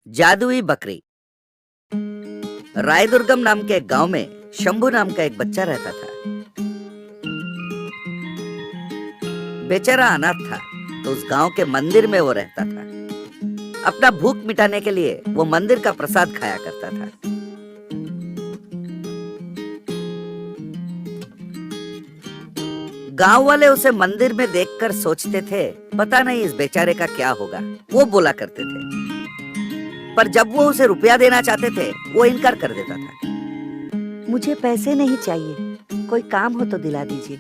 जादुई बकरी। रायदुर्गम नाम के एक गांव में शंभू नाम का एक बच्चा रहता था। बेचारा अनाथ था, तो उस गांव के मंदिर में वो रहता था। अपना भूख मिटाने के लिए वो मंदिर का प्रसाद खाया करता था। गांव वाले उसे मंदिर में देखकर सोचते थे, पता नहीं इस बेचारे का क्या होगा। वो बोला करते थे, पर जब वो उसे रुपया देना चाहते थे, वो इनकार कर देता था। मुझे पैसे नहीं चाहिए, कोई काम हो तो दिला दीजिए।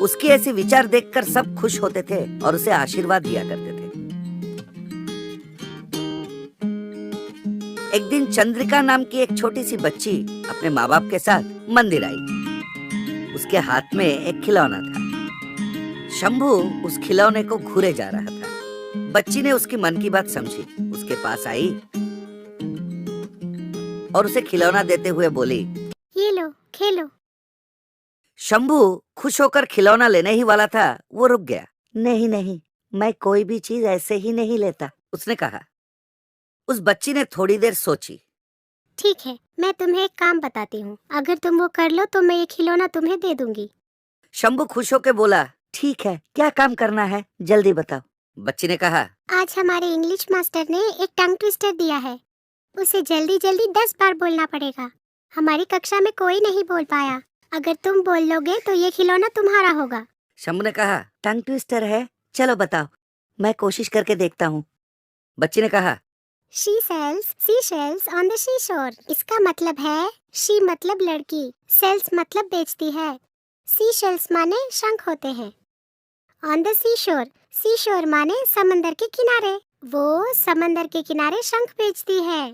उसकी ऐसी विचार देखकर सब खुश होते थे और उसे आशीर्वाद दिया करते थे। एक दिन चंद्रिका नाम की एक छोटी सी बच्ची अपने माँ बाप के साथ मंदिर आई। उसके हाथ में एक खिलौना था। शंभू उस खिलौने को घूरे जा रहा था। बच्ची ने उसकी मन की बात समझी, उसके पास आई और उसे खिलौना देते हुए बोली, ये लो, खेलो। शंभू खुश होकर खिलौना लेने ही वाला था, वो रुक गया। नहीं नहीं, मैं कोई भी चीज ऐसे ही नहीं लेता, उसने कहा। उस बच्ची ने थोड़ी देर सोची। ठीक है, मैं तुम्हें एक काम बताती हूँ, अगर तुम वो कर लो तो मैं ये खिलौना तुम्हें दे दूंगी। शंभू खुश होकर बोला, ठीक है, क्या काम करना है, जल्दी बताओ। बच्ची ने कहा, आज हमारे इंग्लिश मास्टर ने एक टंग ट्विस्टर दिया है, उसे जल्दी जल्दी 10 बार बोलना पड़ेगा। हमारी कक्षा में कोई नहीं बोल पाया, अगर तुम बोल लोगे तो ये खिलौना तुम्हारा होगा। शंभू ने कहा, टंग ट्विस्टर है, चलो बताओ, मैं कोशिश करके देखता हूँ। बच्ची ने कहा, She sells seashells on the seashore। इसका मतलब है she मतलब लड़की, sells मतलब बेचती है, seashells माने शंख होते हैं। On the seashore, seashore माने समंदर के किनारे, वो समंदर के किनारे शंख बेचती है।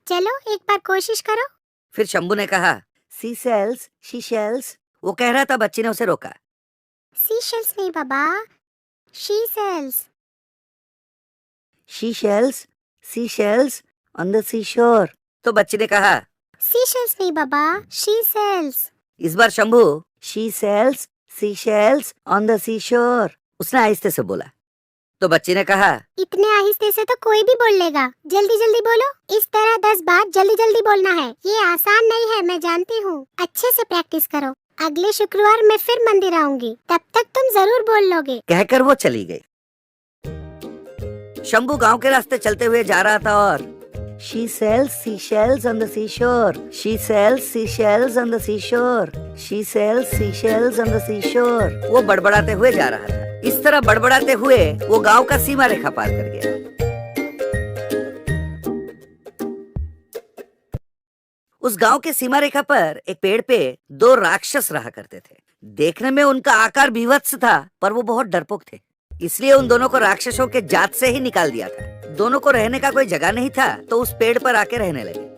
चलो एक बार कोशिश करो। फिर शंभू ने कहा, सी सेल्स, शी शेल्स। वो कह रहा था, बच्ची ने उसे रोका। seashells नहीं बाबा, she sells। She shells, sea shells on the sea shore. तो बच्ची ने कहा, seashells नहीं बाबा, she sells। इस बार Shambhu, she sells, sea shells on the sea shore, उसने आहिस्ते से बोला। तो बच्ची ने कहा, इतने आहिस्ते से तो कोई भी बोल लेगा, जल्दी जल्दी बोलो। इस तरह 10 बार जल्दी जल्दी बोलना है, ये आसान नहीं है, मैं जानती हूँ। अच्छे से प्रैक्टिस करो, अगले शुक्रवार मैं फिर मंदिर आऊंगी, तब तक तुम जरूर बोल लोगे। कहकर वो चली गई। शंभू गांव के रास्ते चलते हुए जा रहा था और She sells seashells on the seashore. She sells seashells on the seashore. She sells seashells on the seashore. वो बड़बड़ाते हुए जा रहा था। इस तरह बड़बड़ाते हुए वो गांव का सीमा रेखा पार कर गया। उस गांव के सीमा रेखा पर एक पेड़ पे 2 राक्षस रहा करते थे। देखने में उनका आकार भीभत्स था, पर वो बहुत डरपोक थे। इसलिए उन दोनों को राक्षसों के जात से ही निकाल दिया था। दोनों को रहने का कोई जगह नहीं था, तो उस पेड़ पर आके रहने लगे।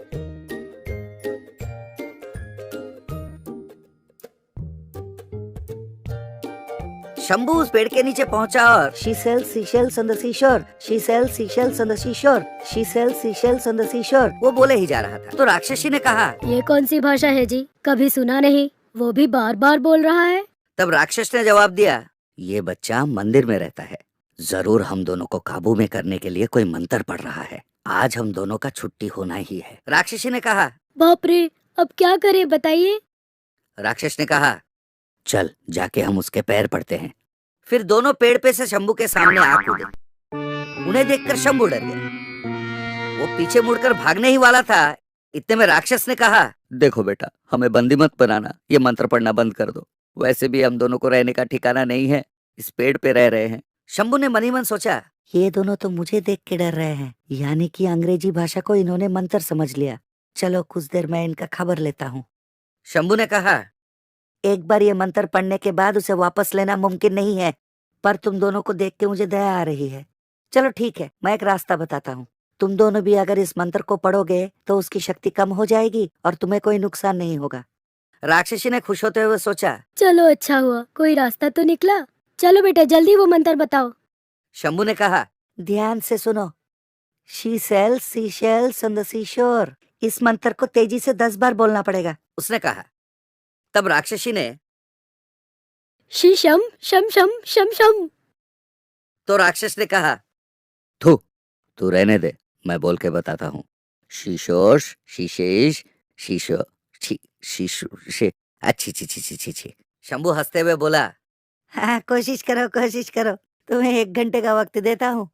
शंभू उस पेड़ के नीचे पहुंचा और She sells seashells on the seashore. She sells seashells on the seashore. She sells seashells on the seashore. वो बोले ही जा रहा था। तो राक्षसी ने कहा, ये कौन सी भाषा है जी, कभी सुना नहीं, वो भी बार बार बोल रहा है। तब राक्षस ने जवाब दिया, ये बच्चा मंदिर में रहता है, जरूर हम दोनों को काबू में करने के लिए कोई मंत्र पढ़ रहा है। आज हम दोनों का छुट्टी होना ही है। राक्षसी ने कहा, बाप रे, अब क्या करे बताइए। राक्षस ने कहा, चल जाके हम उसके पैर पड़ते हैं। फिर दोनों पेड़ पे से शंभू के सामने आ कूदे। उन्हें देखकर शंभू डर गया। वो पीछे मुड़कर भागने ही वाला था, इतने में राक्षस ने कहा, देखो बेटा, हमें बंदी मत बनाना, ये मंत्र पढ़ना बंद कर दो। वैसे भी हम दोनों को रहने का ठिकाना नहीं है, इस पेड़ पे रह रहे हैं। शंभू ने मनी मन सोचा, ये दोनों तो मुझे देख के डर रहे हैं, यानी कि अंग्रेजी भाषा को इन्होंने मंत्र समझ लिया। चलो कुछ देर मैं इनका खबर लेता हूँ। शंभू ने कहा, एक बार ये मंत्र पढ़ने के बाद उसे वापस लेना मुमकिन नहीं है, पर तुम दोनों को देख के मुझे दया आ रही है। चलो ठीक है, मैं एक रास्ता बताता हूँ। तुम दोनों भी अगर इस मंत्र को पढ़ोगे तो उसकी शक्ति कम हो जाएगी और तुम्हें कोई नुकसान नहीं होगा। राक्षसी ने खुश होते हुए सोचा, चलो अच्छा हुआ, कोई रास्ता तो निकला। चलो बेटा जल्दी वो मंत्र बताओ। शंभू ने कहा, ध्यान से सुनो। She sells seashells on the seashore. इस मंत्र को तेजी से 10 बार बोलना पड़ेगा, उसने कहा। तब राक्षसी ने शीशम शम शम शम शम। तो राक्षस ने कहा, तू रहने दे, मैं बोल के बताता हूँ। शीशोश, शीशेश, शीशो, शीशु, अच्छी छी छी छी छी छी। शंभू हंसते हुए बोला, हाँ कोशिश करो, तुम्हें 1 घंटे का वक्त देता हूँ।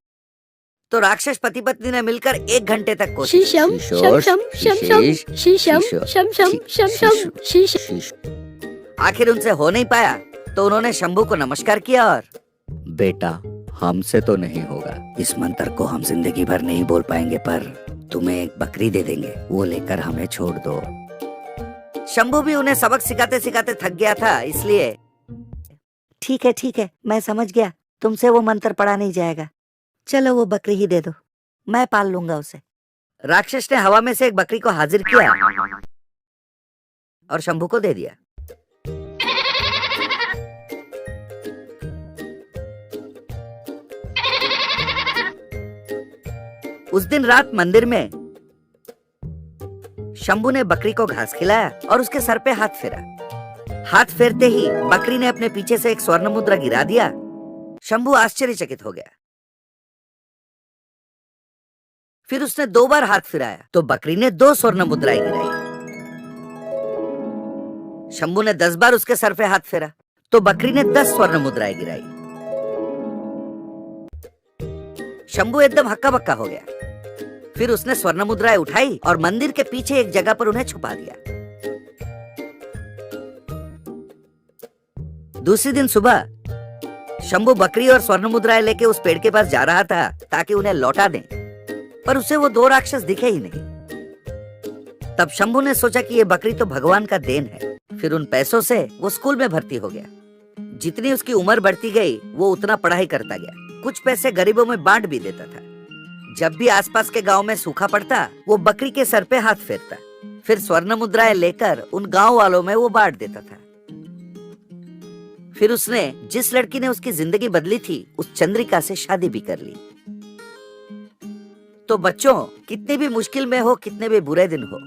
तो राक्षस पति पत्नी ने मिलकर 1 घंटे तक कोशिश शीशम शम शम शम शम शीशम शम शम शम शम शीशम। आखिर उनसे हो नहीं पाया तो उन्होंने शंभू को नमस्कार किया और, बेटा हमसे तो नहीं होगा, इस मंत्र को हम जिंदगी भर नहीं बोल पाएंगे, पर तुम्हें एक बकरी दे देंगे, वो लेकर हमें छोड़ दो। शंभू भी उन्हें सबक सिखाते सिखाते थक गया था, इसलिए ठीक है, मैं समझ गया, तुमसे वो मंत्र पढ़ा नहीं जाएगा, चलो वो बकरी ही दे दो, मैं पाल लूंगा उसे। राक्षस ने हवा में से एक बकरी को हाजिर किया और शंभू को दे दिया। उस दिन रात मंदिर में शंभू ने बकरी को घास खिलाया और उसके सर पे हाथ फेरा। हाथ फेरते ही बकरी ने अपने पीछे से एक स्वर्ण मुद्रा गिरा दिया। शंभू आश्चर्यचकित हो गया। फिर उसने 2 बार हाथ फिराया तो बकरी ने 2 स्वर्ण मुद्राएं गिराई। शंभू ने 10 बार उसके सर पे हाथ फेरा तो बकरी ने 10 स्वर्ण मुद्राएं गिराई। शंभू एकदम हक्का बक्का हो गया। फिर उसने स्वर्ण मुद्राएं उठाई और मंदिर के पीछे एक जगह पर उन्हें छुपा दिया। दूसरे दिन सुबह शंभू बकरी और स्वर्ण मुद्राएं लेके उस पेड़ के पास जा रहा था ताकि उन्हें लौटा दें, पर उसे वो 2 राक्षस दिखे ही नहीं। तब शंभू ने सोचा कि ये बकरी तो भगवान का देन है। फिर उन पैसों से वो स्कूल में भर्ती हो गया। जितनी उसकी उम्र बढ़ती गई वो उतना पढ़ाई करता गया। कुछ पैसे गरीबों में बांट भी देता था। जब भी आसपास के गांव में सूखा पड़ता वो बकरी के सर पे हाथ फेरता, फिर स्वर्ण मुद्राएं लेकर उन गांव वालों में वो बांट देता था। फिर उसने जिस लड़की ने उसकी जिंदगी बदली थी उस चंद्रिका से शादी भी कर ली। तो बच्चों, कितने भी मुश्किल में हो, कितने भी बुरे दिन हो,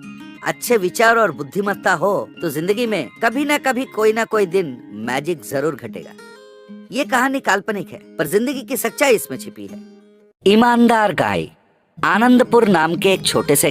अच्छे विचार और बुद्धिमत्ता हो तो जिंदगी में कभी ना कभी कोई ना कोई दिन मैजिक जरूर घटेगा। ये कहानी काल्पनिक है पर जिंदगी की सच्चाई इसमें छिपी है। ईमानदार गाय। आनंदपुर नाम के एक छोटे से